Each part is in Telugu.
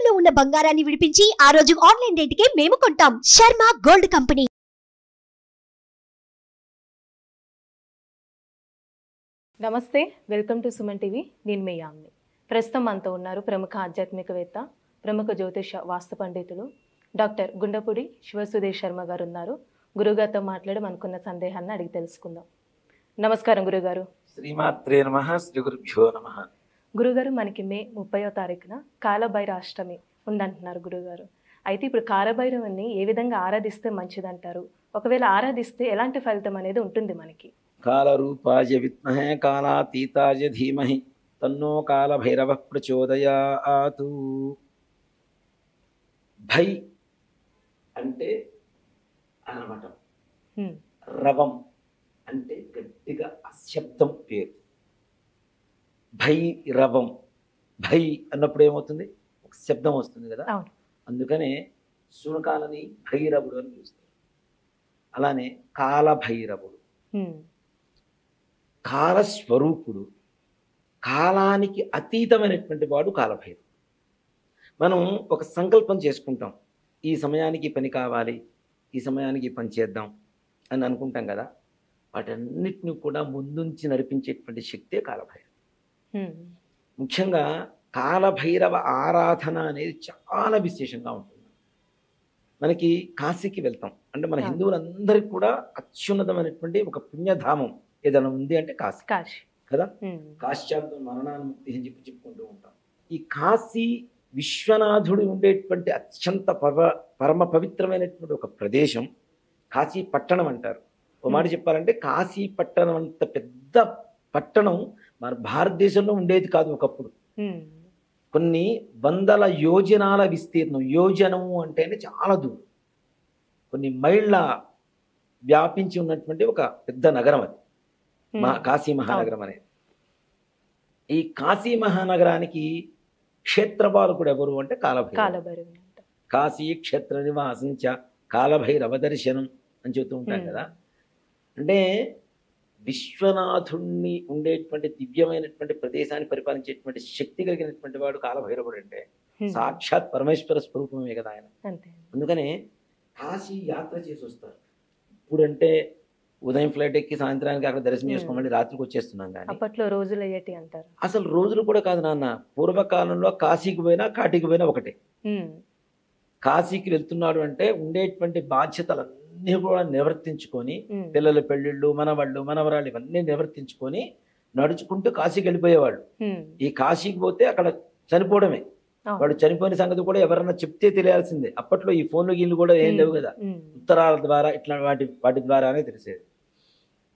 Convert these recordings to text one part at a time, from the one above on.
తాకట్టులో ఉన్న బంగారాన్ని విడిపించి ఆ రోజు ఆన్లైన్ రేటుకే మేము కొంటాం. Sharma gold company. నమస్తే, వెల్కమ్ టు సుమన్ టీవీ. నేను మీ యామ్ని. ప్రస్తుతం మనతో ఉన్నారు ప్రముఖ ఆధ్యాత్మికవేత్త, ప్రముఖ జ్యోతిష వాస్తు పండితులు డాక్టర్ గుండపూడి శివసుధీర్ శర్మ గారు ఉన్నారు. గురుగారితో మాట్లాడి మనకున్న సందేహాన్ని అడిగి తెలుసుకుందాం. నమస్కారం గురుగారు. శ్రీమాత్రే నమః. శ్రీ గురుభ్యో నమః. గురుగారు, మనకి మే 30వ తారీఖున కాలభైరవ అష్టమి ఉందంటున్నారు గురుగారు. అయితే ఇప్పుడు కాలభైరవుని ఏ విధంగా ఆరాధిస్తే మంచిదంటారు? ఒకవేళ ఆరాధిస్తే ఎలాంటి ఫలితం అనేది ఉంటుంది మనకి? కాలరూపాయ విద్మహే కాలాతీతాయ ధీమహి తన్నో కాలభైరవ ప్రచోదయాతు. భై అంటే అనవటం, రవం అంటే గట్టిగా అశబ్దం పేరు. భైరవం, భై అన్నప్పుడు ఏమవుతుంది? ఒక శబ్దం వస్తుంది కదా. అందుకనే శూనకాలని భైరవుడు అని పిలుస్తారు. అలానే కాలభైరవుడు కాలస్వరూపుడు, కాలానికి అతీతమైనటువంటి వాడు కాలభైరవుడు. మనం ఒక సంకల్పం చేసుకుంటాం, ఈ సమయానికి పని కావాలి, ఈ సమయానికి పని చేద్దాం అని అనుకుంటాం కదా. వాటన్నిటిని కూడా ముందుంచి నడిపించేటువంటి శక్తే కాలభైరవ. ముఖ్యంగా కాలభైరవ ఆరాధన అనేది చాలా విశేషంగా ఉంటుంది. మనకి కాశీకి వెళ్తాం అంటే మన హిందువులందరికీ కూడా అత్యున్నతమైనటువంటి ఒక పుణ్యధామం ఏదైనా ఉంది అంటే కాశీ కదా. కాశ్యాంతం మరణానుముక్తి అని చెప్పుకుంటూ ఉంటాం. ఈ కాశీ విశ్వనాథుడు ఉండేటువంటి అత్యంత పరమ పవిత్రమైనటువంటి ఒక ప్రదేశం కాశీ పట్టణం అంటారు. ఒక మాట చెప్పాలంటే కాశీ పట్టణం అంత పెద్ద పట్టణం మన భారతదేశంలో ఉండేది కాదు ఒకప్పుడు. కొన్ని వందల యోజనాల విస్తీర్ణం, యోజనము అంటేనే చాలా దూరం, కొన్ని మైళ్ళ వ్యాపించి ఉన్నటువంటి ఒక పెద్ద నగరం అది కాశీ మహానగరం అనేది. ఈ కాశీ మహానగరానికి క్షేత్రపాలకుడు ఎవరు అంటే కాలభైరవ. కాశీ క్షేత్ర నివాసించ కాలభైరవ దర్శనం అని చెబుతూ ఉంటాం కదా. అంటే విశ్వనాథుణ్ణి ఉండేటువంటి దివ్యమైనటువంటి ప్రదేశాన్ని పరిపాలించేటువంటి శక్తి కలిగినటువంటి వాడు కాలభైరవుడు. అంటే సాక్షాత్ పరమేశ్వర స్వరూపమే కదా ఆయన. అందుకనే కాశీ యాత్ర చేసి వస్తారు. ఇప్పుడంటే ఉదయం ఫ్లైట్ ఎక్కి సాయంత్రానికి అక్కడ దర్శనం చేసుకోమని రాత్రికి వచ్చేస్తున్నాం. కానీ అప్పట్లో రోజులు అయ్యేటి అంటారు. అసలు రోజులు కూడా కాదు నాన్న. పూర్వకాలంలో కాశీకి పోయినా కాటికి పోయినా ఒకటే. కాశీకి వెళ్తున్నాడు అంటే ఉండేటువంటి బాధ్యతలన్నీ కూడా నివర్తించుకొని, పిల్లల పెళ్ళిళ్ళు, మనవాళ్ళు మనవరాళ్ళు ఇవన్నీ నివర్తించుకొని నడుచుకుంటూ కాశీకి వెళ్ళిపోయేవాళ్ళు. ఈ కాశీకి పోతే అక్కడ చనిపోవడమే. వాడు చనిపోయిన సంగతి కూడా ఎవరన్నా చెప్తే తెలియాల్సిందే. అప్పట్లో ఈ ఫోన్లు గీళ్ళు కూడా ఏం లేవు కదా, ఉత్తరాల ద్వారా ఇట్లా వాటి ద్వారానే తెలిసేది.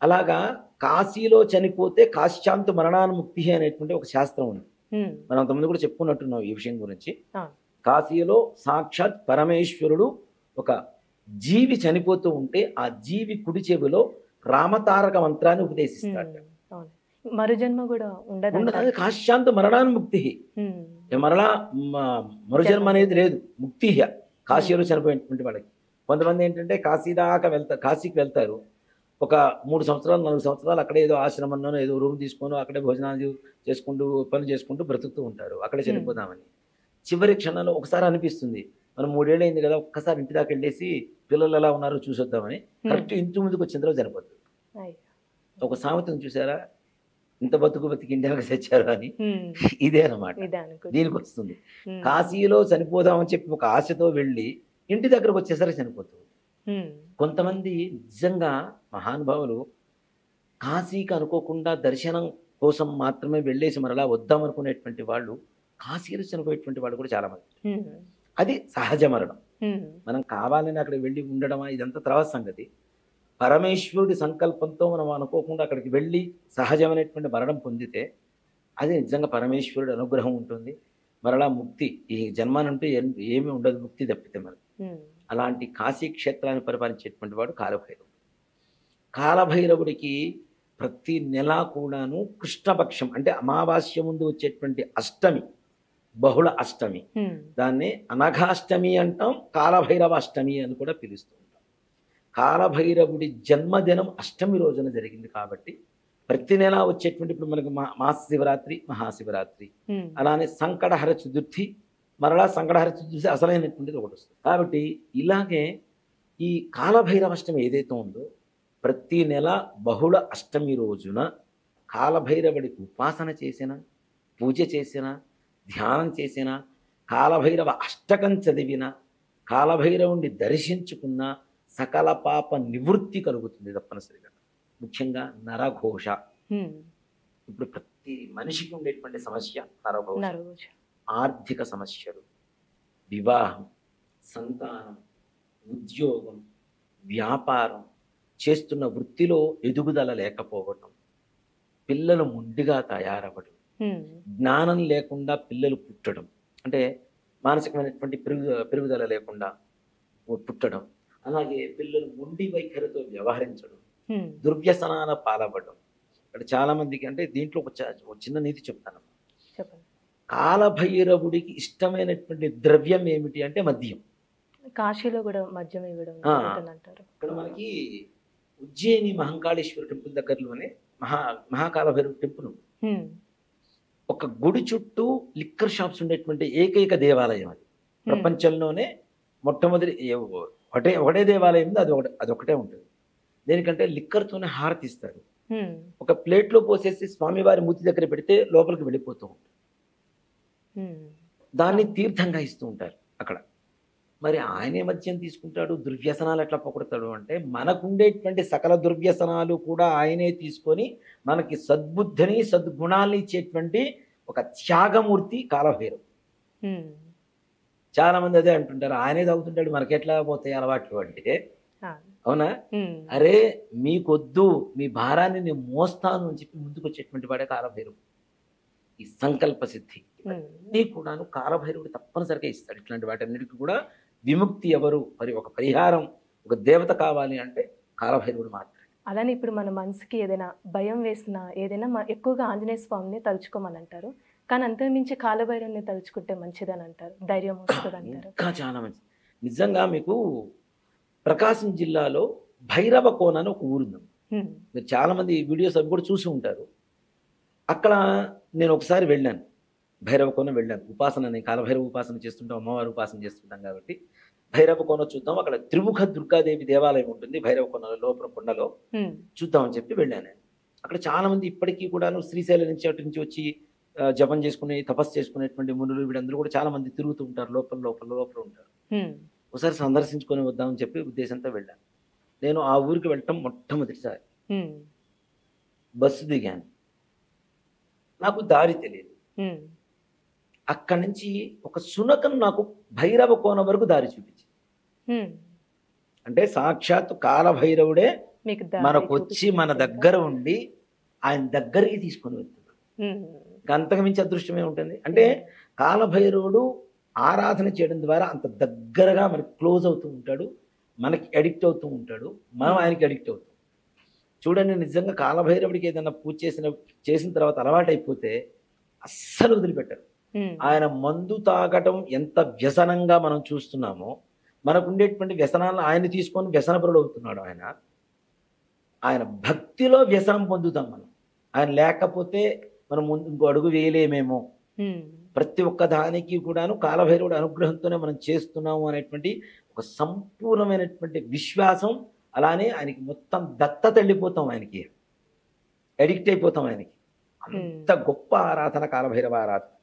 అలాగా కాశీలో చనిపోతే కాశ్యాంత మరణానుముక్తి అనేటువంటి ఒక శాస్త్రం ఉంది. మనం అంతమంది కూడా చెప్పుకున్నట్టున్నాం ఈ విషయం గురించి. కాశీలో సాక్షాత్ పరమేశ్వరుడు ఒక జీవి చనిపోతూ ఉంటే ఆ జీవి కుడి చెవిలో రామతారక మంత్రాన్ని ఉపదేశిస్తాడు. మరుజన్మ కూడా ఉండదు. కాశ్యాంత మరణానుముక్తి, మరలా మరుజన్మ అనేది లేదు, ముక్తి కాశీలో చనిపోయినటువంటి వాళ్ళకి. కొంతమంది ఏంటంటే కాశీకి వెళ్తారు, ఒక 3 సంవత్సరాలు 4 సంవత్సరాలు అక్కడే ఏదో ఆశ్రమంలోనో ఏదో రూమ్ తీసుకొని అక్కడే భోజనాలు చేసుకుంటూ పనులు చేసుకుంటూ బ్రతుకుతూ ఉంటారు, అక్కడే చనిపోదామని. చివరి క్షణంలో ఒకసారి అనిపిస్తుంది, మనం 3 ఏళ్ళు అయింది కదా, ఒక్కసారి ఇంటి దాకా వెళ్ళేసి పిల్లలు ఎలా ఉన్నారో చూసొద్దామని. కరెక్ట్ ఇంటి ముందుకు వచ్చిన తర్వాత చనిపోతుంది. ఒక సామెతను చూసారా, ఇంత బతికి ఇండియాకి తెచ్చారు అని. ఇదే అన్నమాట దీనికి వస్తుంది. కాశీలో చనిపోదామని చెప్పి ఒక ఆశతో వెళ్ళి ఇంటి దగ్గరకు వచ్చేసరికి చనిపోతుంది. కొంతమంది నిజంగా మహానుభావులు కాశీకి అనుకోకుండా దర్శనం కోసం మాత్రమే వెళ్ళేసి మరలా వద్దామనుకునేటువంటి వాళ్ళు కాశీలో చనిపోయేటువంటి వాళ్ళు కూడా చాలా మంది. అది సహజ మరణం. మనం కావాలని అక్కడ వెళ్ళి ఉండడమా ఇదంతా తర్వాత సంగతి. పరమేశ్వరుడి సంకల్పంతో మనం అనుకోకుండా అక్కడికి వెళ్ళి సహజమైనటువంటి మరణం పొందితే అది నిజంగా పరమేశ్వరుడి అనుగ్రహం ఉంటుంది. మరలా ముక్తి, ఈ జన్మానంటూ ఏమీ ఉండదు, ముక్తి తప్పితే మనకి. అలాంటి కాశీ క్షేత్రాన్ని పరిపాలించేటువంటి వాడు కాలభైరవుడు. కాలభైరవుడికి ప్రతి నెల కూడాను కృష్ణపక్షం అంటే అమావాస్య ముందు వచ్చేటువంటి అష్టమి, బహుళ అష్టమి, దాన్ని అనఘాష్టమి అంటాం, కాలభైరవ అష్టమి అని కూడా పిలుస్తూ ఉంటాం. కాలభైరవుడి జన్మదినం అష్టమి రోజున జరిగింది కాబట్టి ప్రతి నెల వచ్చేటువంటి ఇప్పుడు మనకి మహాశివరాత్రి, మహాశివరాత్రి, అలానే సంకటహర చతుర్థి, మరలా సంకటహరిత చూసి అసలైనటువంటిది ఒకటి వస్తుంది. కాబట్టి ఇలాగే ఈ కాలభైరవాష్టమి ఏదైతే ఉందో ప్రతి నెల బహుళ అష్టమి రోజున కాలభైరవుడికి ఉపాసన చేసిన, పూజ చేసిన, ధ్యానం చేసిన, కాలభైరవ అష్టకం చదివిన, కాలభైరవుణ్ణి దర్శించుకున్న సకల పాప నివృత్తి కలుగుతుంది తప్పనిసరిగా. ముఖ్యంగా నరఘోష. ఇప్పుడు ప్రతి మనిషికి ఉండేటువంటి సమస్య నరఘోష. ఆర్థిక సమస్యలు, వివాహం, సంతానం, ఉద్యోగం, వ్యాపారం, చేస్తున్న వృత్తిలో ఎదుగుదల లేకపోవటం, పిల్లలు మొండిగా తయారవ్వడం, జ్ఞానం లేకుండా పిల్లలు పుట్టడం, అంటే మానసికమైనటువంటి పెరుగుదల లేకుండా పుట్టడం, అలాగే పిల్లలు మొండి వైఖరితో వ్యవహరించడం, దుర్వ్యసనాల పాలవ్వడం. ఇక్కడ చాలా మందికి, అంటే దీంట్లో ఒక చిన్న నీతి చెప్తాను. కాలభైరవుడికి ఇష్టమైనటువంటి ద్రవ్యం ఏమిటి అంటే మద్యం. కాశీలో కూడా మద్యం ఇవ్వడం అంటారు. ఇక్కడ మనకి ఉజ్జయిని మహంకాళేశ్వర టెంపుల్ దగ్గరలోనే మహాకాలభైరవ టెంపుల్ ఉంది. ఒక గుడి చుట్టూ లిక్కర్ షాప్స్ ఉండేటువంటి ఏకైక దేవాలయం అది. ప్రపంచంలోనే మొట్టమొదటి ఒకటే దేవాలయం ఉంది, అదొకటే ఉంటుంది. దేనికంటే లిక్కర్తోనే హారతిస్తారు. ఒక ప్లేట్లో పోసేసి స్వామివారి మూతి దగ్గర పెడితే లోపలికి వెళ్ళిపోతూ ఉంటుంది. దాన్ని తీర్థంగా ఇస్తూ ఉంటారు అక్కడ. మరి ఆయనే మద్యం తీసుకుంటాడు, దుర్వ్యసనాలు ఎట్లా పొగడతాడు అంటే, మనకుండేటువంటి సకల దుర్వ్యసనాలు కూడా ఆయనే తీసుకొని మనకి సద్బుద్ధిని, సద్గుణాలని ఇచ్చేటువంటి ఒక త్యాగమూర్తి కాలభైరవుడు. చాలా మంది అదే అంటుంటారు, ఆయనే తాగుతుంటాడు మనకెట్లా పోతాయి అలవాట్లు అంటే. అవునా? అరే మీకొద్దు, మీ భారాన్ని నేను మోస్తాను అని చెప్పి ముందుకు వచ్చేటువంటి వాడే కాలభైరవుడు. ఈ సంకల్ప సిద్ధి అన్నీ కూడాను కాలభైరవుడు తప్పనిసరిగా ఇస్తాడు. ఇట్లాంటి వాటన్నిటికీ కూడా విముక్తి ఎవరు, మరి ఒక పరిహారం, ఒక దేవత కావాలి అంటే కాలభైరవుడు మాత్రమే. అలానే ఇప్పుడు మన మనసుకి ఏదైనా భయం వేసినా, ఏదైనా ఎక్కువగా ఆంజనేయ స్వామిని తలుచుకోమని అంటారు. కానీ అంతకుమించి కాలభైరవుని తలుచుకుంటే మంచిదని అంటారు, ధైర్యం వస్తుంది అంటారు. ఇంకా చాలా మంచిది. నిజంగా మీకు ప్రకాశం జిల్లాలో భైరవ కోన అని ఒక ఊరుంది. మీరు చాలా మంది వీడియోస్ అవి కూడా చూసి ఉంటారు. అక్కడ నేను ఒకసారి వెళ్ళాను, భైరవ కోన వెళ్ళాను. ఉపాసన, నేను కాలభైరవ ఉపాసన చేస్తుంటాం, అమ్మవారి ఉపాసన చేస్తుంటాం కాబట్టి భైరవ కోన చూద్దాం. అక్కడ త్రిముఖ దుర్గాదేవి దేవాలయం ఉంటుంది భైరవ కోనలో, లోపల కొండలో చూద్దామని చెప్పి వెళ్ళాను. అక్కడ చాలా మంది ఇప్పటికీ కూడాను శ్రీశైలం నుంచి అటు నుంచి వచ్చి జపం చేసుకుని తపస్సు చేసుకునేటువంటి మునులు వీళ్ళందరూ కూడా చాలా మంది తిరుగుతూ ఉంటారు, లోపల ఉంటారు. ఒకసారి సందర్శించుకొని వద్దామని చెప్పి ఉద్దేశంతో వెళ్ళాను. నేను ఆ ఊరికి వెళ్ళటం మొట్టమొదటిసారి బస్సు దిగాను, నాకు దారి తెలియదు. అక్కడి నుంచి ఒక శునకం నాకు భైరవ కోన వరకు దారి చూపించింది. అంటే సాక్షాత్ కాలభైరవుడే మనకు వచ్చి మన దగ్గర ఉండి ఆయన దగ్గరికి తీసుకొని వెళ్తున్నాడు. అంతకు మించి అదృష్టమే ఉంటుంది. అంటే కాలభైరవుడు ఆరాధన చేయడం ద్వారా అంత దగ్గరగా మనకి క్లోజ్ అవుతూ ఉంటాడు, మనకి అడిక్ట్ అవుతూ ఉంటాడు, మనం ఆయనకి అడిక్ట్ అవుతాం. చూడండి, నిజంగా కాలభైరవుడికి ఏదైనా పూజ చేసిన తర్వాత అలవాటు అయిపోతే అస్సలు వదిలిపెట్టరు. ఆయన మందు తాగటం ఎంత వ్యసనంగా మనం చూస్తున్నామో, మనకు ఉండేటువంటి వ్యసనాలను ఆయన తీసుకొని వ్యసనపరుడు అవుతున్నాడు. ఆయన భక్తిలో వ్యసనం పొందుతాం మనం. ఆయన లేకపోతే మనం ముందు ఇంకో అడుగు వేయలేమేమో. ప్రతి ఒక్క దానికి కూడాను కాలభైరవుడు అనుగ్రహంతోనే మనం చేస్తున్నాము అనేటువంటి ఒక సంపూర్ణమైనటువంటి విశ్వాసం. అలానే ఆయనకి మొత్తం దత్తత వెళ్ళిపోతాం, ఆయనకి అడిక్ట్ అయిపోతాం ఆయనకి. అంత గొప్ప ఆరాధన కాలభైరవ ఆరాధన.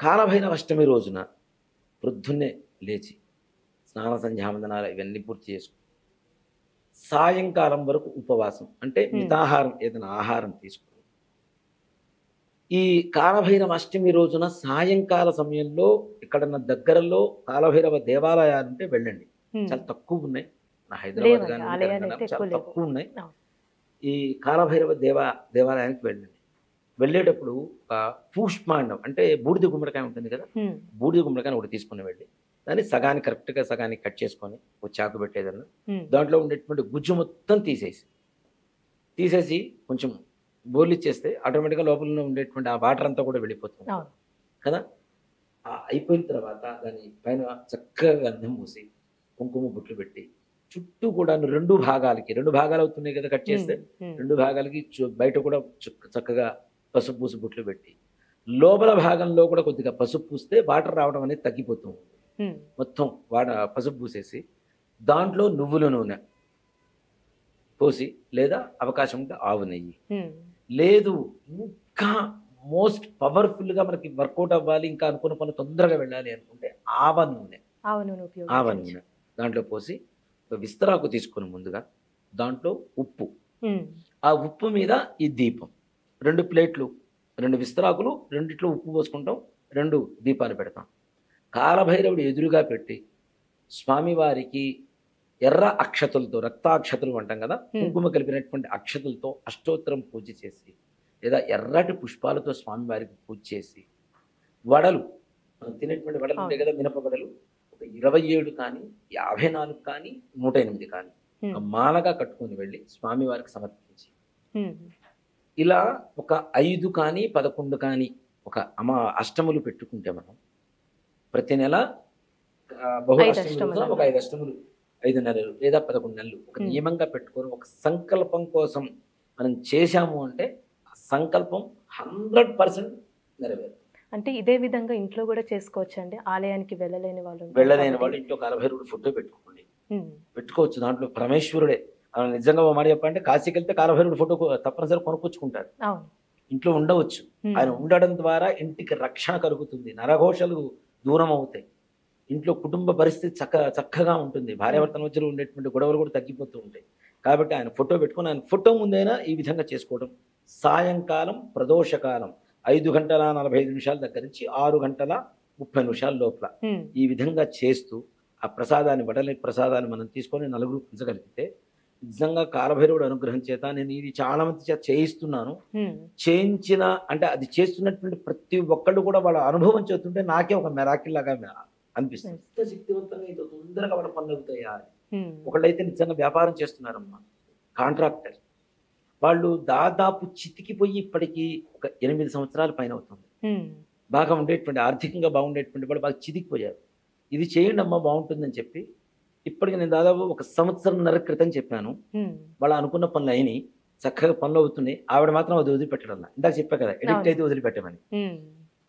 కాలభైరవ అష్టమి రోజున ప్రొద్దున్నే లేచి స్నాన సంధ్యావందనాలు ఇవన్నీ పూర్తి చేసుకుని సాయంకాలం వరకు ఉపవాసం, అంటే మితాహారం, ఏదైనా ఆహారం తీసుకుని ఈ కాలభైరవ అష్టమి రోజున సాయంకాల సమయంలో ఎక్కడన్నా దగ్గరలో కాలభైరవ దేవాలయాలు ఉంటే వెళ్ళండి. చాలా తక్కువ ఉన్నాయి, నా హైదరాబాద్ కానీ చాలా తక్కువ ఉన్నాయి. ఈ కాలభైరవ దేవాలయానికి వెళ్ళండి. వెళ్ళేటప్పుడు ఒక పుష్మాండం, అంటే బూడిద గుమ్మడికాయ ఉంటుంది కదా, బూడిద గుమ్మడికాయ ఒకటి తీసుకుని వెళ్ళి దాన్ని సగానికి కరెక్ట్గా సగానికి కట్ చేసుకొని ఒక చాకు పెట్టేదన్నా దాంట్లో ఉండేటువంటి గుజ్జు మొత్తం తీసేసి కొంచెం బోర్లు ఇచ్చేస్తే ఆటోమేటిక్గా లోపల ఉండేటువంటి ఆ వాటర్ అంతా కూడా వెళ్ళిపోతుంది కదా. అయిపోయిన తర్వాత దాని పైన చక్కగా గంధం పూసి కుంకుమ బొట్లు పెట్టి చుట్టూ కూడా రెండు భాగాలు అవుతున్నాయి కదా కట్ చేస్తే, రెండు భాగాలకి బయట కూడా చక్కగా పసుపు పూసి బొట్లు పెట్టి లోపల భాగంలో కూడా కొద్దిగా పసుపు పూస్తే వాటర్ రావడం అనేది తగ్గిపోతుంది. మొత్తం పసుపు పూసేసి దాంట్లో నువ్వుల నూనె పోసి, లేదా అవకాశం ఉంటే ఆవు నెయ్యి, లేదు ఇంకా మోస్ట్ పవర్ఫుల్గా మనకి వర్కౌట్ అవ్వాలి, ఇంకా అనుకున్న పనులు తొందరగా వెళ్ళాలి అనుకుంటే ఆవ నూనె దాంట్లో పోసి ఒక విస్తరాకు తీసుకుని ముందుగా దాంట్లో ఉప్పు, ఆ ఉప్పు మీద ఈ దీపం, 2 ప్లేట్లు, 2 విస్తరాకులు, 2 ఉప్పు పోసుకుంటాం, 2 దీపాలు పెడతాం. కాలభైరవుడు ఎదురుగా పెట్టి స్వామివారికి ఎర్ర అక్షతలతో, రక్తాక్షతలు అంటాం కదా, కుంకుమ కలిపినటువంటి అక్షతలతో అష్టోత్తరం పూజ చేసి, లేదా ఎర్రటి పుష్పాలతో స్వామివారికి పూజ చేసి, వడలు మనం తినేటువంటి వడలు ఉంటాయి కదా, మినప వడలు, ఒక 27 కానీ 54 కానీ 108 కానీ ఒక మాలగా కట్టుకుని వెళ్ళి స్వామివారికి సమర్పించి, ఇలా ఒక 5 కానీ 11 కానీ ఒక అష్టములు పెట్టుకుంటే మనం ప్రతి నెల బహు అష్టములు, ఒక 5 అష్టములు, 5 నెలలు లేదా 11 నెలలు ఒక నియమంగా పెట్టుకొని ఒక సంకల్పం కోసం మనం చేశాము అంటే ఆ సంకల్పం 100% నెరవేరుతుంది. అంటే ఇదే విధంగా ఇంట్లో కూడా చేసుకోవచ్చు అండి. ఆలయానికి వెళ్ళలేని వాళ్ళు ఇంట్లో కాలభైరవుడు ఫోటో పెట్టుకోవచ్చు. దాంట్లో పరమేశ్వరుడే. నిజంగా ఓ మాట చెప్పాలంటే కాశీకి వెళ్తే కాలభైరవుడు ఫోటో తప్పనిసరి కొనుక్కొచ్చుకుంటారు. ఇంట్లో ఉండవచ్చు. ఆయన ఉండడం ద్వారా ఇంటికి రక్షణ కలుగుతుంది, నరఘోషలు దూరం అవుతాయి, ఇంట్లో కుటుంబ పరిస్థితి చక్కగా ఉంటుంది, భార్యాభర్తల మధ్యలో ఉండేటువంటి గొడవలు కూడా తగ్గిపోతూ ఉంటాయి. కాబట్టి ఆయన ఫోటో పెట్టుకుని ఆయన ఫోటో ముందైనా ఈ విధంగా చేసుకోవడం. సాయంకాలం ప్రదోషకాలం 5 గంటల 45 నిమిషాల దగ్గర నుంచి 6 గంటల 30 నిమిషాల లోపల ఈ విధంగా చేస్తూ ఆ ప్రసాదాన్ని, వడలి ప్రసాదాన్ని మనం తీసుకొని నలుగురు పంచగలిగితే నిజంగా కాలభైరవుడు అనుగ్రహం చేత నేను ఇది చాలా మంది చేత చేయిస్తున్నాను. చేయించిన అంటే అది చేస్తున్నటువంటి ప్రతి ఒక్కళ్ళు కూడా వాళ్ళ అనుభవం చేస్తుంటే నాకే ఒక మెరాకిల్ లాగా అనిపిస్తుంది. ఎంత శక్తివంతంగా ఇంత తొందరగా వాళ్ళ పనులు అవుతాయా. ఒకళ్ళైతే నిజంగా వ్యాపారం చేస్తున్నారమ్మా, కాంట్రాక్టర్, వాళ్ళు దాదాపు చితికిపోయి ఇప్పటికీ ఒక 8 సంవత్సరాల పైన అవుతుంది. బాగా ఉండేటువంటి, ఆర్థికంగా బాగుండేటువంటి వాళ్ళు బాగా చితికిపోయారు. ఇది చేయండి అమ్మా బాగుంటుందని చెప్పి ఇప్పటికి నేను దాదాపు 1 సంవత్సరంన్నర క్రితం చెప్పాను. వాళ్ళు అనుకున్న పనులు అయినాయి, చక్కగా పనులు అవుతున్నాయి. ఆవిడ మాత్రం అది వదిలిపెట్టడం. ఇందాక చెప్పా కదా, ఎడిక్ట్ అయితే వదిలిపెట్టమని.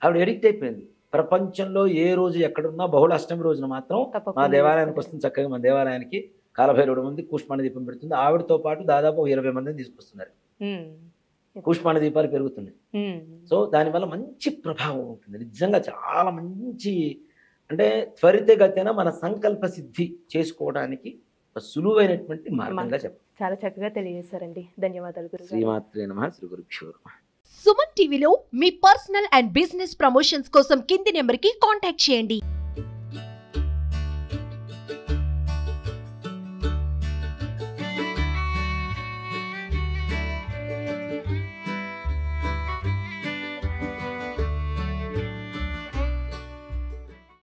ఆవిడ ఎడిక్ట్ అయిపోయింది. ప్రపంచంలో ఏ రోజు ఎక్కడున్నా బహుళ అష్టమి రోజున మాత్రం మా దేవాలయానికి వస్తుంది. చక్కగా మన దేవాలయానికి కాలభైరవుడు ఉంది, కూష్మాండ దీపం పెడుతుంది. ఆవిడతో పాటు దాదాపు 20 మందిని తీసుకొస్తున్నారు. కూష్మాండ దీపాలు పెరుగుతున్నాయి. సో దానివల్ల మంచి ప్రభావం ఉంటుంది. నిజంగా చాలా మంచి, అంటే త్వరితగతిన మన సంకల్ప సిద్ధి చేసుకోవడానికి సులువైనటువంటి మార్గంగా చెప్పాలి. చాలా చక్కగా తెలియజేశారండి. ధన్యవాదాలు గురుగారు. శ్రీమాత్రే నమః. శ్రీ గురుభ్యో నమః. సుమన్ టీవీలో మీ పర్సనల్ అండ్ బిజినెస్ ప్రమోషన్స్ కోసం కింది నెంబర్కి కాంటాక్ట్ చేయండి.